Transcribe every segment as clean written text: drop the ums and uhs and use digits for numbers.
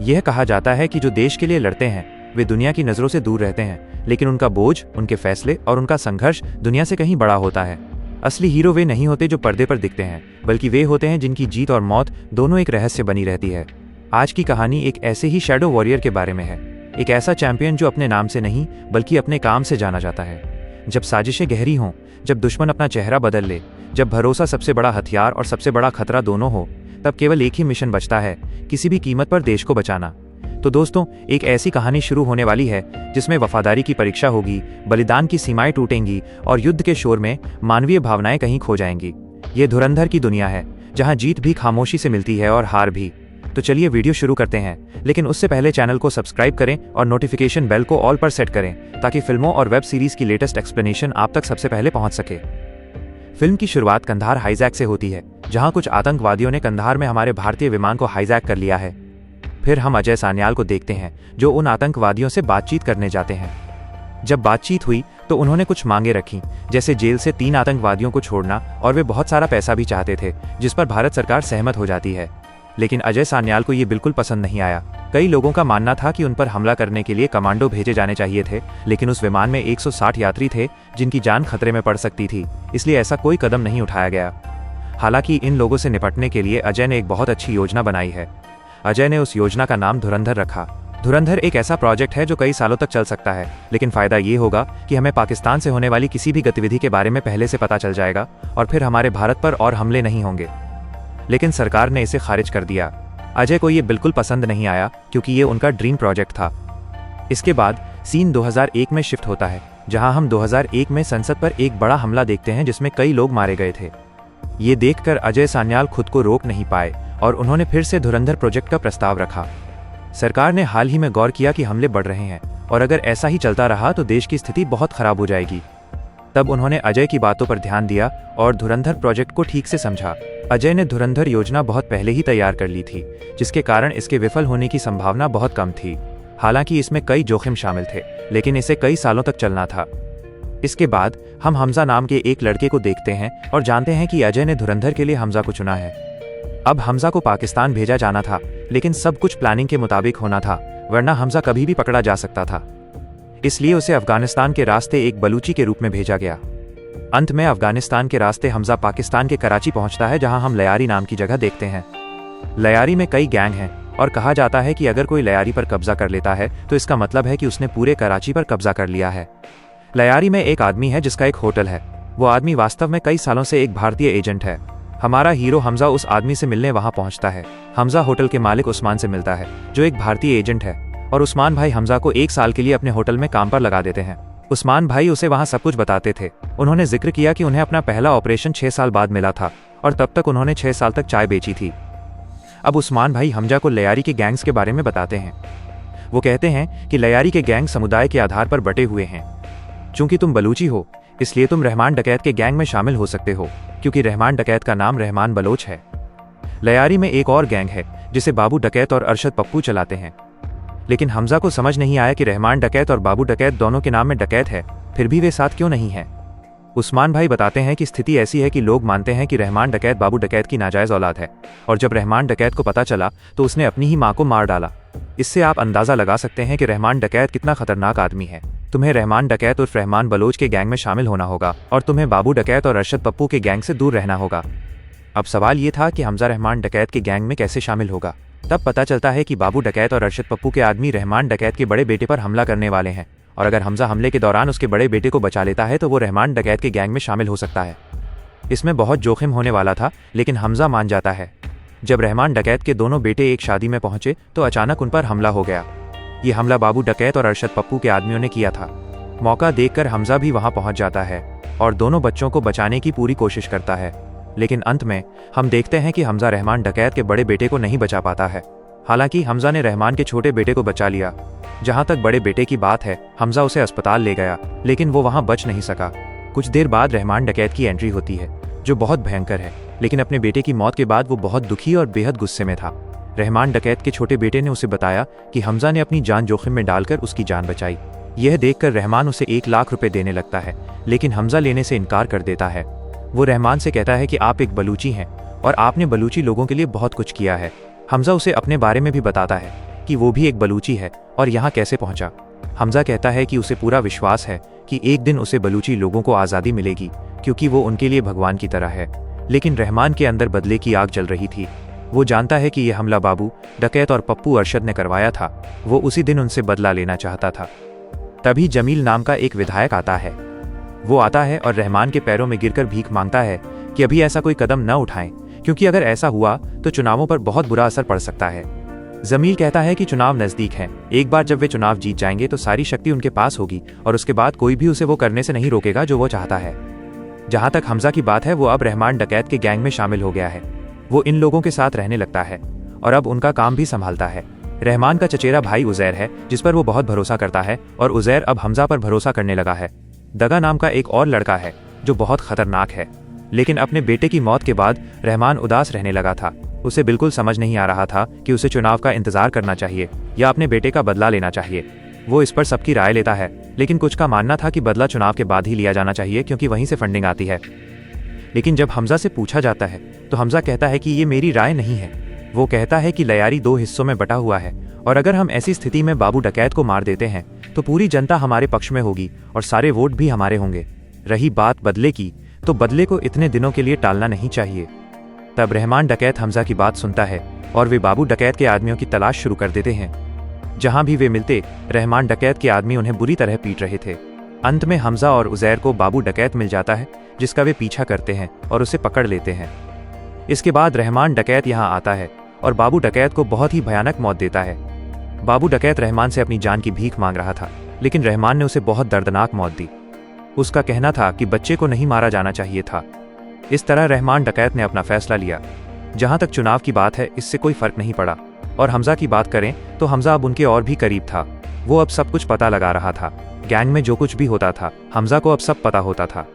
यह कहा जाता है कि जो देश के लिए लड़ते हैं वे दुनिया की नज़रों से दूर रहते हैं, लेकिन उनका बोझ, उनके फैसले और उनका संघर्ष दुनिया से कहीं बड़ा होता है। असली हीरो वे नहीं होते जो पर्दे पर दिखते हैं, बल्कि वे होते हैं जिनकी जीत और मौत दोनों एक रहस्य बनी रहती है। आज की कहानी एक ऐसे ही शैडो वॉरियर के बारे में है, एक ऐसा चैंपियन जो अपने नाम से नहीं बल्कि अपने काम से जाना जाता है। जब साजिशें गहरी हों, जब दुश्मन अपना चेहरा बदल ले, जब भरोसा सबसे बड़ा हथियार और सबसे बड़ा खतरा दोनों हो, तब केवल एक ही मिशन बचता है, किसी भी कीमत पर देश को बचाना। तो दोस्तों, एक ऐसी कहानी शुरू होने वाली है जिसमें वफादारी की परीक्षा होगी, बलिदान की सीमाएं टूटेंगी और युद्ध के शोर में मानवीय भावनाएं कहीं खो जाएंगी। ये धुरंधर की दुनिया है, जहां जीत भी खामोशी से मिलती है और हार भी। तो चलिए वीडियो शुरू करते हैं, लेकिन उससे पहले चैनल को सब्सक्राइब करें और नोटिफिकेशन बेल को ऑल पर सेट करें, ताकि फिल्मों और वेब सीरीज की लेटेस्ट एक्सप्लेनेशन आप तक सबसे पहले पहुंच सके। फिल्म की शुरुआत कंधार हाईजैक से होती है, जहां कुछ आतंकवादियों ने कंधार में हमारे भारतीय विमान को हाईजैक कर लिया है। फिर हम अजय सान्याल को देखते हैं, जो उन आतंकवादियों से बातचीत करने जाते हैं। जब बातचीत हुई तो उन्होंने कुछ मांगे रखी, जैसे जेल से 3 आतंकवादियों को छोड़ना, और वे बहुत सारा पैसा भी चाहते थे, जिस पर भारत सरकार सहमत हो जाती है। लेकिन अजय सान्याल को ये बिल्कुल पसंद नहीं आया। कई लोगों का मानना था कि उन पर हमला करने के लिए कमांडो भेजे जाने चाहिए थे, लेकिन उस विमान में 160 यात्री थे जिनकी जान खतरे में पड़ सकती थी, इसलिए ऐसा कोई कदम नहीं उठाया गया। हालांकि इन लोगों से निपटने के लिए अजय ने एक बहुत अच्छी योजना बनाई है। अजय ने उस योजना का नाम धुरंधर रखा। धुरंधर एक ऐसा प्रोजेक्ट है जो कई सालों तक चल सकता है, लेकिन फायदा ये होगा कि हमें पाकिस्तान से होने वाली किसी भी गतिविधि के बारे में पहले से पता चल जाएगा और फिर हमारे भारत पर और हमले नहीं होंगे। लेकिन सरकार ने इसे खारिज कर दिया। अजय को ये बिल्कुल पसंद नहीं आया, क्योंकि ये उनका ड्रीम प्रोजेक्ट था। इसके बाद सीन 2001 में शिफ्ट होता है, जहां हम 2001 में संसद पर एक बड़ा हमला देखते हैं जिसमें कई लोग मारे गए थे। ये देखकर अजय सान्याल खुद को रोक नहीं पाए और उन्होंने फिर से धुरंधर प्रोजेक्ट का प्रस्ताव रखा। सरकार ने हाल ही में गौर किया कि हमले बढ़ रहे हैं और अगर ऐसा ही चलता रहा तो देश की स्थिति बहुत खराब हो जाएगी। तब उन्होंने अजय की बातों पर ध्यान दिया और धुरंधर प्रोजेक्ट को ठीक से समझा। अजय ने धुरंधर योजना बहुत पहले ही तैयार कर ली थी, जिसके कारण इसके विफल होने की संभावना बहुत कम थी। हालांकि इसमें कई जोखिम शामिल थे, लेकिन इसे कई सालों तक चलना था। इसके बाद हम हमजा नाम के एक लड़के को देखते हैं और जानते हैं कि अजय ने धुरंधर के लिए हमजा को चुना है। अब हमजा को पाकिस्तान भेजा जाना था, लेकिन सब कुछ प्लानिंग के मुताबिक होना था, वरना हमजा कभी भी पकड़ा जा सकता था। इसलिए उसे अफगानिस्तान के रास्ते एक बलूची के रूप में भेजा गया। अंत में अफगानिस्तान के रास्ते हमजा पाकिस्तान के कराची पहुंचता है, जहां हम लयारी नाम की जगह देखते हैं। लयारी में कई गैंग हैं और कहा जाता है कि अगर कोई लयारी पर कब्जा कर लेता है तो इसका मतलब है कि उसने पूरे कराची पर कब्जा कर लिया है। लयारी में एक आदमी है जिसका एक होटल है। वो आदमी वास्तव में कई सालों से एक भारतीय एजेंट है। हमारा हीरो हमजा उस आदमी से मिलने वहां पहुंचता है। हमजा होटल के मालिक उस्मान से मिलता है, जो एक भारतीय एजेंट है, और उस्मान भाई हमजा को 1 साल के लिए अपने होटल में काम पर लगा देते हैं। उस्मान भाई उसे वहां सब कुछ बताते थे। उन्होंने जिक्र किया कि उन्हें अपना पहला ऑपरेशन 6 साल बाद मिला था और तब तक उन्होंने 6 साल तक चाय बेची थी। अब उस्मान भाई हमजा को लयारी के गैंग्स के बारे में बताते हैं। वो कहते हैं कि लयारी के गैंग समुदाय के आधार पर बटे हुए हैं। चूंकि तुम बलूची हो, इसलिए तुम रहमान डकैत के गैंग में शामिल हो सकते हो, क्योंकि रहमान डकैत का नाम रहमान बलोच है। लयारी में एक और गैंग है जिसे बाबू डकैत और अरशद पप्पू चलाते हैं। लेकिन हमजा को समझ नहीं आया कि रहमान डकैत और बाबू डकैत दोनों के नाम में डकैत है, फिर भी वे साथ क्यों नहीं हैं। उस्मान भाई बताते हैं कि स्थिति ऐसी है कि लोग मानते हैं कि रहमान डकैत बाबू डकैत की नाजायज औलाद है, और जब रहमान डकैत को पता चला तो उसने अपनी ही मां को मार डाला। इससे आप अंदाजा लगा सकते हैं कि रहमान डकैत कितना खतरनाक आदमी है। तुम्हें रहमान डकैत उर्फ रहमान बलोच के गैंग में शामिल होना होगा और तुम्हें बाबू डकैत और अरशद पप्पू के गैंग से दूर रहना होगा। अब सवाल ये था कि हमजा रहमान डकैत के गैंग में कैसे शामिल होगा। तब पता चलता है कि बाबू डकैत और अरशद पप्पू के आदमी रहमान डकैत के बड़े बेटे पर हमला करने वाले हैं, और अगर हमजा हमले के दौरान उसके बड़े बेटे को बचा लेता है तो वो रहमान डकैत के गैंग में शामिल हो सकता है। इसमें बहुत जोखिम होने वाला था, लेकिन हमजा मान जाता है। जब रहमान डकैत के दोनों बेटे एक शादी में पहुंचे तो अचानक उन पर हमला हो गया। ये हमला बाबू डकैत और अरशद पप्पू के आदमियों ने किया था। मौका देखकर हमजा भी वहां पहुंच जाता है और दोनों बच्चों को बचाने की पूरी कोशिश करता है, लेकिन अंत में हम देखते हैं कि हमजा रहमान डकैत के बड़े बेटे को नहीं बचा पाता है। हालांकि हमजा ने रहमान के छोटे बेटे को बचा लिया। जहां तक बड़े बेटे की बात है, हमजा उसे अस्पताल ले गया, लेकिन वो वहां बच नहीं सका। कुछ देर बाद रहमान डकैत की एंट्री होती है, जो बहुत भयंकर है, लेकिन अपने बेटे की मौत के बाद वो बहुत दुखी और बेहद गुस्से में था। रहमान डकैत के छोटे बेटे ने उसे बताया कि हमजा ने अपनी जान जोखिम में डालकर उसकी जान बचाई। यह देखकर रहमान उसे 1 लाख रुपए देने लगता है, लेकिन हमजा लेने से इनकार कर देता है। वो रहमान से कहता है कि आप एक बलूची हैं और आपने बलूची लोगों के लिए बहुत कुछ किया है। हमजा उसे अपने बारे में भी बताता है। कि वो भी एक बलूची है और यहाँ कैसे पहुंचा। हमजा कहता है कि उसे पूरा विश्वास है कि एक दिन उसे बलूची लोगों को आज़ादी मिलेगी, क्योंकि वो उनके लिए भगवान की तरह है। लेकिन रहमान के अंदर बदले की आग जल रही थी। वो जानता है कि यह हमला बाबू डकैत और पप्पू अरशद ने करवाया था। वो उसी दिन उनसे बदला लेना चाहता था। तभी जमील नाम का एक विधायक आता है। वो आता है और रहमान के पैरों में गिरकर भीख मांगता है कि अभी ऐसा कोई कदम न उठाएं, क्योंकि अगर ऐसा हुआ तो चुनावों पर बहुत बुरा असर पड़ सकता है। जमील कहता है कि चुनाव नज़दीक हैं। एक बार जब वे चुनाव जीत जाएंगे तो सारी शक्ति उनके पास होगी और उसके बाद कोई भी उसे वो करने से नहीं रोकेगा जो वो चाहता है। जहां तक हमजा की बात है, वो अब रहमान डकैत के गैंग में शामिल हो गया है। वो इन लोगों के साथ रहने लगता है और अब उनका काम भी संभालता है। रहमान का चचेरा भाई उज़ैर है, जिस पर वो बहुत भरोसा करता है, और उज़ैर अब हमजा पर भरोसा करने लगा है। दगा नाम का एक और लड़का है जो बहुत खतरनाक है, लेकिन अपने बेटे की मौत के बाद रहमान उदास रहने लगा था। उसे बिल्कुल समझ नहीं आ रहा था कि उसे चुनाव का इंतजार करना चाहिए या अपने बेटे का बदला लेना चाहिए। वो इस पर सबकी राय लेता है, लेकिन कुछ का मानना था कि बदला चुनाव के बाद ही लिया जाना चाहिए, क्योंकि वहीं से फंडिंग आती है। लेकिन जब हमजा से पूछा जाता है तो हमजा कहता है कि ये मेरी राय नहीं है। वो कहता है कि लयारी 2 हिस्सों में बटा हुआ है और अगर हम ऐसी स्थिति में बाबू डकैत को मार देते हैं तो पूरी जनता हमारे पक्ष में होगी और सारे वोट भी हमारे होंगे। रही बात बदले की, तो बदले को इतने दिनों के लिए टालना नहीं चाहिए। तब रहमान डकैत हमजा की बात सुनता है और वे बाबू डकैत के आदमियों की तलाश शुरू कर देते हैं। जहां भी वे मिलते, रहमान डकैत के आदमी उन्हें बुरी तरह पीट रहे थे। अंत में हमजा और उज़ैर को बाबू डकैत मिल जाता है, जिसका वे पीछा करते हैं और उसे पकड़ लेते हैं। इसके बाद रहमान डकैत यहाँ आता है और बाबू डकैत को बहुत ही भयानक मौत देता है। बाबू डकैत रहमान से अपनी जान की भीख मांग रहा था, लेकिन रहमान ने उसे बहुत दर्दनाक मौत दी। उसका कहना था कि बच्चे को नहीं मारा जाना चाहिए था। इस तरह रहमान डकैत ने अपना फैसला लिया। जहां तक चुनाव की बात है, इससे कोई फर्क नहीं पड़ा। और हमजा की बात करें तो हमजा अब उनके और भी करीब था। वो अब सब कुछ पता लगा रहा था। गैंग में जो कुछ भी होता था, हमजा को अब सब पता होता था।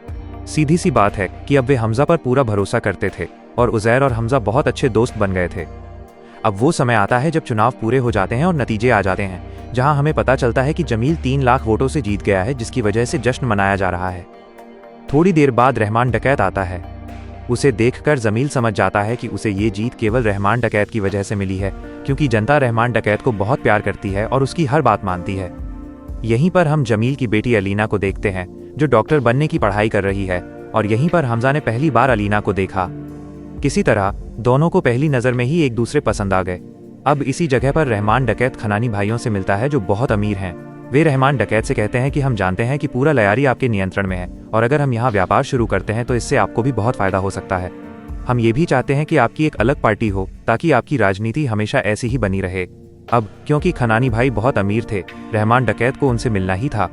सीधी सी बात है कि अब वे हमजा पर पूरा भरोसा करते थे और उज़ैर और हमजा बहुत अच्छे दोस्त बन गए थे। अब वो समय आता है जब चुनाव पूरे हो जाते हैं और नतीजे आ जाते हैं, जहां हमें पता चलता है कि जमील 3 लाख वोटों से जीत गया है, जिसकी वजह से जश्न मनाया जा रहा है। थोड़ी देर बाद रहमान डकैत आता है। उसे देखकर जमील समझ जाता है कि उसे ये जीत केवल रहमान डकैत की वजह से मिली है, क्योंकि जनता रहमान डकैत को बहुत प्यार करती है और उसकी हर बात मानती है। यहीं पर हम जमील की बेटी अलीना को देखते हैं, जो डॉक्टर बनने की पढ़ाई कर रही है, और यहीं पर हमजा ने पहली बार अलीना को देखा। किसी तरह दोनों को पहली नज़र में ही एक दूसरे पसंद आ गए। अब इसी जगह पर रहमान डकैत खनानी भाइयों से मिलता है, जो बहुत अमीर हैं। वे रहमान डकैत से कहते हैं कि हम जानते हैं कि पूरा लयारी आपके नियंत्रण में है और अगर हम यहाँ व्यापार शुरू करते हैं तो इससे आपको भी बहुत फायदा हो सकता है। हम ये भी चाहते हैं कि आपकी एक अलग पार्टी हो, ताकि आपकी राजनीति हमेशा ऐसी ही बनी रहे। अब क्योंकि खनानी भाई बहुत अमीर थे, रहमान डकैत को उनसे मिलना ही था।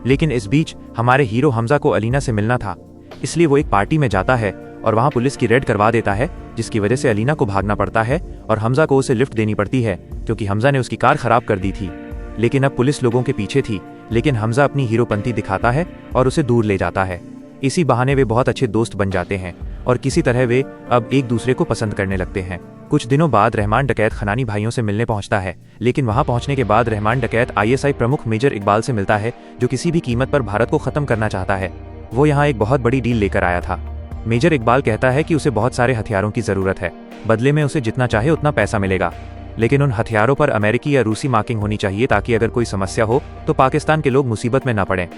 लेकिन इस बीच हमारे हीरो हमजा को अलीना से मिलना था, इसलिए वो एक पार्टी में जाता है और वहाँ पुलिस की रेड करवा देता है, जिसकी वजह से अलीना को भागना पड़ता है और हमजा को उसे लिफ्ट देनी पड़ती है, क्योंकि हमजा ने उसकी कार खराब कर दी थी। लेकिन अब पुलिस लोगों के पीछे थी, लेकिन हमजा अपनी हीरोपंती दिखाता है और उसे दूर ले जाता है। इसी बहाने वे बहुत अच्छे दोस्त बन जाते हैं और किसी तरह वे अब एक दूसरे को पसंद करने लगते हैं। कुछ दिनों बाद रहमान डकैत खनानी भाइयों से मिलने पहुंचता है, लेकिन वहां पहुंचने के बाद रहमान डकैत ISI प्रमुख मेजर इकबाल से मिलता है, जो किसी भी कीमत पर भारत को खत्म करना चाहता है। वो यहाँ एक बहुत बड़ी डील लेकर आया था। मेजर इकबाल कहता है कि उसे बहुत सारे हथियारों की जरूरत है, बदले में उसे जितना चाहे उतना पैसा मिलेगा, लेकिन उन हथियारों पर अमेरिकी या रूसी मार्किंग होनी चाहिए, ताकि अगर कोई समस्या हो तो पाकिस्तान के लोग मुसीबत में न पड़ें।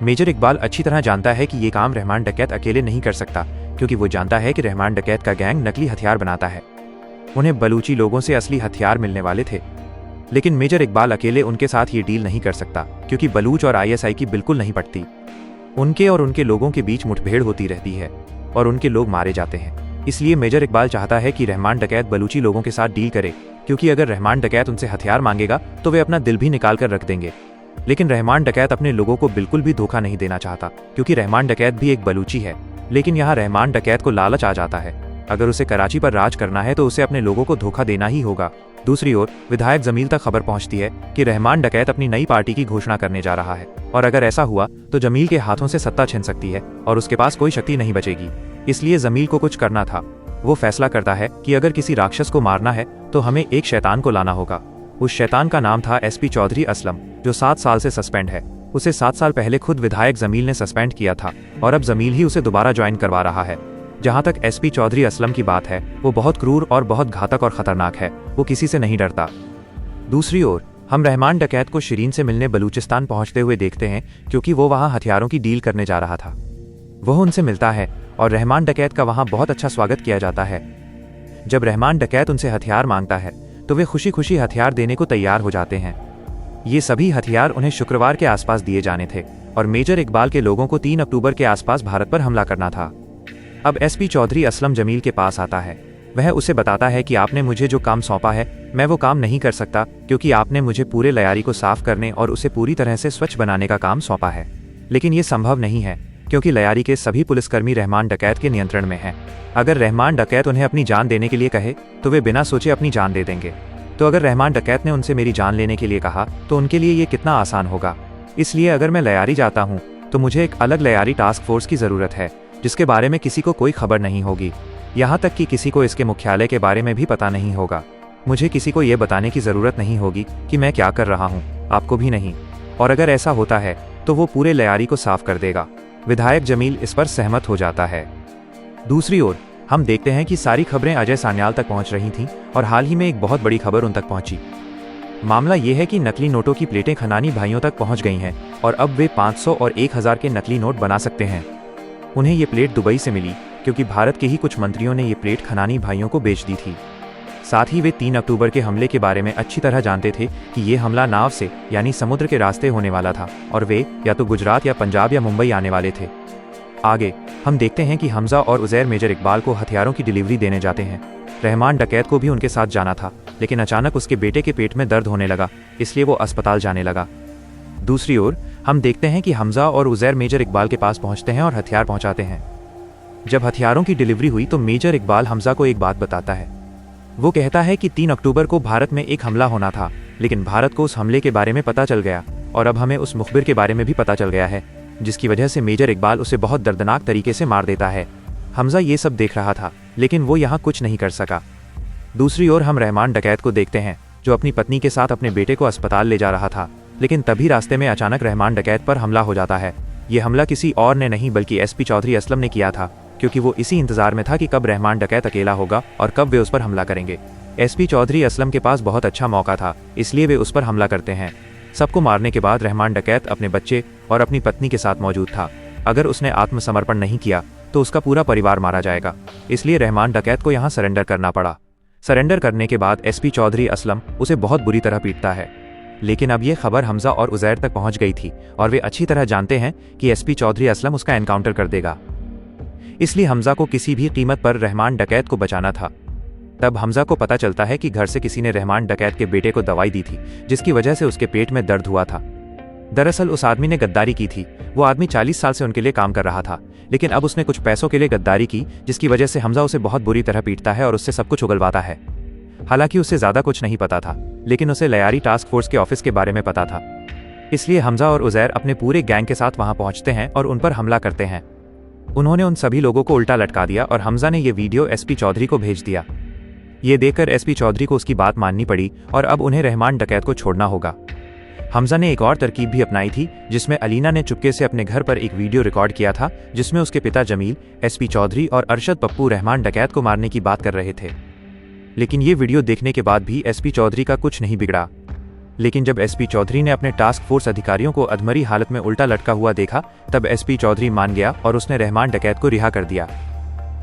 मेजर इकबाल अच्छी तरह जानता है कि ये काम रहमान डकैत अकेले नहीं कर सकता, क्योंकि वो जानता है कि रहमान डकैत का गैंग नकली हथियार बनाता है। उन्हें बलूची लोगों से असली हथियार मिलने वाले थे, लेकिन मेजर इकबाल अकेले उनके साथ ये डील नहीं कर सकता, क्योंकि बलूच और ISI की बिल्कुल नहीं पटती। उनके और उनके लोगों के बीच मुठभेड़ होती रहती है और उनके लोग मारे जाते हैं। इसलिए मेजर इकबाल चाहता है कि रहमान डकैत बलूची लोगों के साथ डील करे, क्योंकि अगर रहमान डकैत उनसे हथियार मांगेगा तो वे अपना दिल भी निकाल कर रख देंगे। लेकिन रहमान डकैत अपने लोगों को बिल्कुल भी धोखा नहीं देना चाहता, क्योंकि रहमान डकैत भी एक बलूची है। लेकिन यहाँ रहमान डकैत को लालच आ जाता है, अगर उसे कराची पर राज करना है तो उसे अपने लोगों को धोखा देना ही होगा। दूसरी ओर विधायक जमील तक खबर पहुंचती है कि रहमान डकैत अपनी नई पार्टी की घोषणा करने जा रहा है, और अगर ऐसा हुआ तो जमील के हाथों से सत्ता छिन सकती है और उसके पास कोई शक्ति नहीं बचेगी। इसलिए जमील को कुछ करना था। वो फैसला करता है कि अगर किसी राक्षस को मारना है तो हमें एक शैतान को लाना होगा। उस शैतान का नाम था SP चौधरी असलम, जो 7 साल से सस्पेंड है। उसे 7 साल पहले खुद विधायक जमील ने सस्पेंड किया था और अब जमील ही उसे दोबारा ज्वाइन करवा रहा है। जहां तक SP चौधरी असलम की बात है, वो बहुत क्रूर और बहुत घातक और खतरनाक है। वो किसी से नहीं डरता। दूसरी ओर हम रहमान डकैत को शिरीन से मिलने बलूचिस्तान पहुंचते हुए देखते हैं, क्योंकि वो वहां हथियारों की डील करने जा रहा था। वह उनसे मिलता है और रहमान डकैत का वहां बहुत अच्छा स्वागत किया जाता है। जब रहमान डकैत उनसे हथियार मांगता है तो वे खुशी खुशी हथियार देने को तैयार हो जाते हैं। ये सभी हथियार उन्हें शुक्रवार के आसपास दिए जाने थे और मेजर इकबाल के लोगों को 3 अक्टूबर के आसपास भारत पर हमला करना था। अब एसपी चौधरी असलम जमील के पास आता है। वह उसे बताता है कि आपने मुझे जो काम सौंपा है मैं वो काम नहीं कर सकता, क्योंकि आपने मुझे पूरे लयारी को साफ करने और उसे पूरी तरह से स्वच्छ बनाने का काम सौंपा है। लेकिन ये संभव नहीं है, क्योंकि लयारी के सभी पुलिसकर्मी रहमान डकैत के नियंत्रण में हैं। अगर रहमान डकैत उन्हें अपनी जान देने के लिए कहे तो वे बिना सोचे अपनी जान दे देंगे। तो अगर रहमान डकैत ने उनसे मेरी जान लेने के लिए कहा तो उनके लिए ये कितना आसान होगा। इसलिए अगर मैं लयारी जाता हूँ तो मुझे एक अलग लयारी टास्क फोर्स की ज़रूरत है, जिसके बारे में किसी को कोई खबर नहीं होगी। यहाँ तक कि किसी को इसके मुख्यालय के बारे में भी पता नहीं होगा। मुझे किसी को ये बताने की ज़रूरत नहीं होगी कि मैं क्या कर रहा हूँ, आपको भी नहीं। और अगर ऐसा होता है तो वो पूरे लयारी को साफ कर देगा। विधायक जमील इस पर सहमत हो जाता है। दूसरी ओर हम देखते हैं कि सारी खबरें अजय सान्याल तक पहुंच रही थीं और हाल ही में एक बहुत बड़ी खबर उन तक पहुंची। मामला ये है कि नकली नोटों की प्लेटें खनानी भाइयों तक पहुंच गई हैं और अब वे 500 और 1000 के नकली नोट बना सकते हैं। उन्हें ये प्लेट दुबई से मिली, क्योंकि भारत के ही कुछ मंत्रियों ने ये प्लेट खनानी भाइयों को बेच दी थी। साथ ही वे 3 अक्टूबर के हमले के बारे में अच्छी तरह जानते थे कि ये हमला नाव से यानी समुद्र के रास्ते होने वाला था और वे या तो गुजरात या पंजाब या मुंबई आने वाले थे। आगे हम देखते हैं कि हमजा और उजैर मेजर इकबाल को हथियारों की डिलीवरी देने जाते हैं। रहमान डकैत को भी उनके साथ जाना था, लेकिन अचानक उसके बेटे के पेट में दर्द होने लगा, इसलिए वो अस्पताल जाने लगा। दूसरी ओर हम देखते हैं कि हमजा और उजैर मेजर इकबाल के पास पहुंचते हैं और हथियार पहुंचाते हैं। जब हथियारों की डिलीवरी हुई तो मेजर इकबाल हमजा को एक बात बताता है। वो कहता है कि 3 अक्टूबर को भारत में एक हमला होना था, लेकिन भारत को उस हमले के बारे में पता चल गया और अब हमें उस मुखबिर के बारे में भी पता चल गया है, जिसकी वजह से मेजर इकबाल उसे बहुत दर्दनाक तरीके से मार देता है। हमजा ये सब देख रहा था, लेकिन वो यहाँ कुछ नहीं कर सका। दूसरी ओर हम रहमान डकैत को देखते हैं, जो अपनी पत्नी के साथ अपने बेटे को अस्पताल ले जा रहा था, लेकिन तभी रास्ते में अचानक रहमान डकैत पर हमला हो जाता है। ये हमला किसी और ने नहीं बल्कि एसपी चौधरी असलम ने किया था, क्योंकि वो इसी इंतजार में था कि कब रहमान डकैत अकेला होगा और कब वे उस पर हमला करेंगे। एसपी चौधरी असलम के पास बहुत अच्छा मौका था, इसलिए वे उस पर हमला करते हैं। सबको मारने के बाद रहमान डकैत अपने बच्चे और अपनी पत्नी के साथ मौजूद था। अगर उसने आत्मसमर्पण नहीं किया तो उसका पूरा परिवार मारा जाएगा, इसलिए रहमान डकैत को यहाँ सरेंडर करना पड़ा। सरेंडर करने के बाद एसपी चौधरी असलम उसे बहुत बुरी तरह पीटता है, लेकिन अब ये खबर हमजा और उजैर तक पहुंच गई थी और वे अच्छी तरह जानते हैं कि एसपी चौधरी असलम उसका एनकाउंटर कर देगा। इसलिए हमजा को किसी भी कीमत पर रहमान डकैत को बचाना था। तब हमजा को पता चलता है कि घर से किसी ने रहमान डकैत के बेटे को दवाई दी थी, जिसकी वजह से उसके पेट में दर्द हुआ था। दरअसल उस आदमी ने गद्दारी की थी। वो आदमी 40 साल से उनके लिए काम कर रहा था, लेकिन अब उसने कुछ पैसों के लिए गद्दारी की, जिसकी वजह से हमजा उसे बहुत बुरी तरह पीटता है और उससे सब कुछ उगलवाता है। हालांकि उसे ज्यादा कुछ नहीं पता था, लेकिन उसे लयारी टास्क फोर्स के ऑफिस के बारे में पता था। इसलिए हमजा और उजैर अपने पूरे गैंग के साथ वहां पहुंचते हैं और उन पर हमला करते हैं। उन्होंने उन सभी लोगों को उल्टा लटका दिया और हमजा ने यह वीडियो एसपी चौधरी को भेज दिया। ये देखकर एसपी चौधरी को उसकी बात माननी पड़ी और अब उन्हें रहमान डकैत को छोड़ना होगा। हमजा ने एक और तरकीब भी अपनाई थी, जिसमें अलीना ने चुपके से अपने घर पर एक वीडियो रिकॉर्ड किया था, जिसमें उसके पिता जमील, एसपी चौधरी और अरशद पप्पू रहमान डकैत को मारने की बात कर रहे थे। लेकिन ये वीडियो देखने के बाद भी एसपी चौधरी का कुछ नहीं बिगड़ा। लेकिन जब एसपी चौधरी ने अपने टास्क फोर्स अधिकारियों को अधमरी हालत में उल्टा लटका हुआ देखा, तब एसपी चौधरी मान गया और उसने रहमान डकैत को रिहा कर दिया।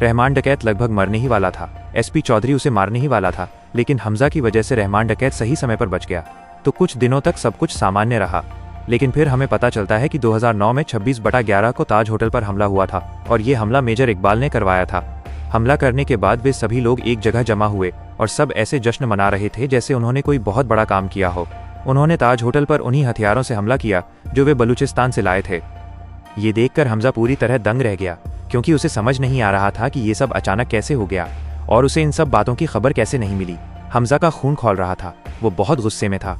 रहमान डकैत लगभग मरने ही वाला था, एसपी चौधरी उसे मारने ही वाला था, लेकिन हमजा की वजह से रहमान डकैत सही समय पर बच गया। तो कुछ दिनों तक सब कुछ सामान्य रहा, लेकिन फिर हमें पता चलता है कि 2009 में 26/11 को ताज होटल पर हमला हुआ था और ये हमला मेजर इकबाल ने करवाया था। हमला करने के बाद वे सभी लोग एक जगह जमा हुए और सब ऐसे जश्न मना रहे थे जैसे उन्होंने कोई बहुत बड़ा काम किया हो। उन्होंने ताज होटल पर उन्हीं हथियारों से हमला किया जो वे बलूचिस्तान से लाए थे। ये देखकर हमजा पूरी तरह दंग रह गया, क्योंकि उसे समझ नहीं आ रहा था कि ये सब अचानक कैसे हो गया और उसे इन सब बातों की खबर कैसे नहीं मिली। हमजा का खून खौल रहा था, वो बहुत गुस्से में था।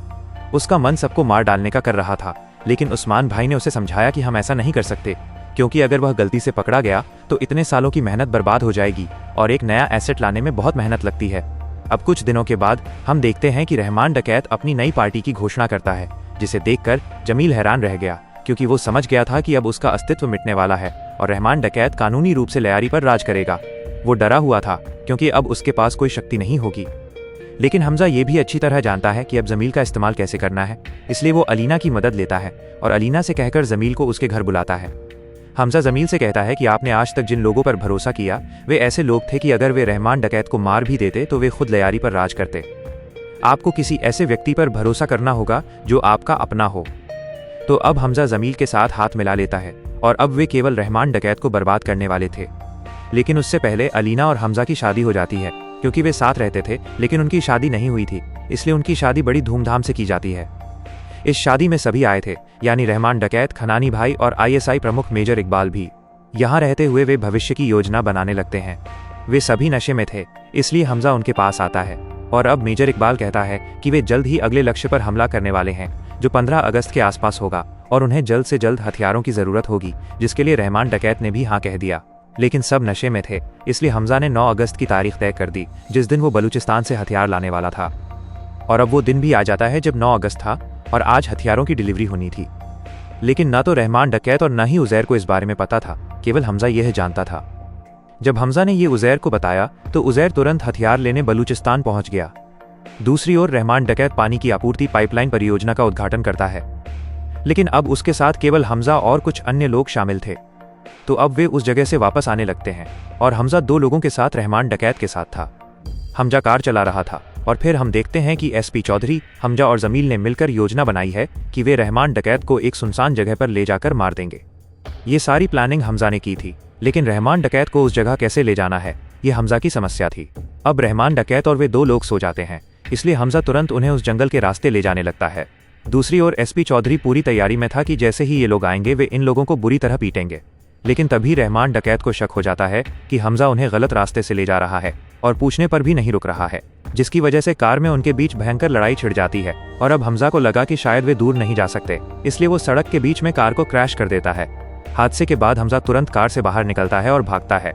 उसका मन सबको मार डालने का कर रहा था, लेकिन उस्मान भाई ने उसे समझाया कि हम ऐसा नहीं कर सकते, क्योंकि अगर वह गलती से पकड़ा गया तो इतने सालों की मेहनत बर्बाद हो जाएगी और एक नया एसेट लाने में बहुत मेहनत लगती है। अब कुछ दिनों के बाद हम देखते हैं कि रहमान डकैत अपनी नई पार्टी की घोषणा करता है, जिसे देखकर जमील हैरान रह गया, क्योंकि वो समझ गया था कि अब उसका अस्तित्व मिटने वाला है और रहमान डकैत कानूनी रूप से लयारी पर राज करेगा। वो डरा हुआ था, क्योंकि अब उसके पास कोई शक्ति नहीं होगी। लेकिन हमजा ये भी अच्छी तरह जानता है कि अब जमील का इस्तेमाल कैसे करना है, इसलिए वो अलीना की मदद लेता है और अलीना से कहकर जमील को उसके घर बुलाता है। हमजा जमील से कहता है कि आपने आज तक जिन लोगों पर भरोसा किया वे ऐसे लोग थे कि अगर वे रहमान डकैत को मार भी देते तो वे खुद लयारी पर राज करते। आपको किसी ऐसे व्यक्ति पर भरोसा करना होगा जो आपका अपना हो। तो अब हमजा जमील के साथ हाथ मिला लेता है और अब वे केवल रहमान डकैत को बर्बाद करने वाले थे। लेकिन उससे पहले अलीना और हमजा की शादी हो जाती है, क्योंकि वे साथ रहते थे लेकिन उनकी शादी नहीं हुई थी, इसलिए उनकी शादी बड़ी धूमधाम से की जाती है। इस शादी में सभी आए थे, यानी रहमान डकैत, खनानी भाई और ISI प्रमुख मेजर इकबाल भी। यहाँ रहते हुए वे भविष्य की योजना बनाने लगते हैं। वे सभी नशे में थे, इसलिए हमजा उनके पास आता है और अब मेजर इकबाल कहता है कि वे जल्द ही अगले लक्ष्य पर हमला करने वाले हैं, जो 15 अगस्त के आसपास होगा और उन्हें जल्द से जल्द हथियारों की जरूरत होगी, जिसके लिए रहमान डकैत ने भी हाँ कह दिया। लेकिन सब नशे में थे, इसलिए हमजा ने 9 अगस्त की तारीख तय कर दी, जिस दिन वो बलूचिस्तान से हथियार लाने वाला था। और अब वो दिन भी आ जाता है जब 9 अगस्त था और आज हथियारों की डिलीवरी होनी थी। लेकिन न तो रहमान डकैत और न ही उज़ैर को इस बारे में पता था, केवल हमजा यह जानता था। जब हमजा ने ये उज़ैर को बताया तो उज़ैर तुरंत हथियार लेने बलूचिस्तान पहुंच गया। दूसरी ओर रहमान डकैत पानी की आपूर्ति पाइपलाइन परियोजना का उद्घाटन करता है, लेकिन अब उसके साथ केवल हमजा और कुछ अन्य लोग शामिल थे। तो अब वे उस जगह से वापस आने लगते हैं और हमजा 2 लोगों के साथ रहमान डकैत के साथ था। हमजा कार चला रहा था और फिर हम देखते हैं कि SP चौधरी, हमजा और जमील ने मिलकर योजना बनाई है कि वे रहमान डकैत को एक सुनसान जगह पर ले जाकर मार देंगे। ये सारी प्लानिंग हमजा ने की थी, लेकिन रहमान डकैत को उस जगह कैसे ले जाना है ये हमजा की समस्या थी। अब रहमान डकैत और वे 2 लोग सो जाते हैं, इसलिए हमजा तुरंत उन्हें उस जंगल के रास्ते ले जाने लगता है। दूसरी ओर SP चौधरी पूरी तैयारी में था कि जैसे ही ये लोग आएंगे वे इन लोगों को बुरी तरह पीटेंगे। लेकिन तभी रहमान डकैत को शक हो जाता है कि हमजा उन्हें गलत रास्ते से ले जा रहा है और पूछने पर भी नहीं रुक रहा है, जिसकी वजह से कार में उनके बीच भयंकर लड़ाई छिड़ जाती है। और अब हमजा को लगा कि शायद वे दूर नहीं जा सकते, इसलिए वो सड़क के बीच में कार को क्रैश कर देता है। हादसे के बाद हमजा तुरंत कार से बाहर निकलता है और भागता है।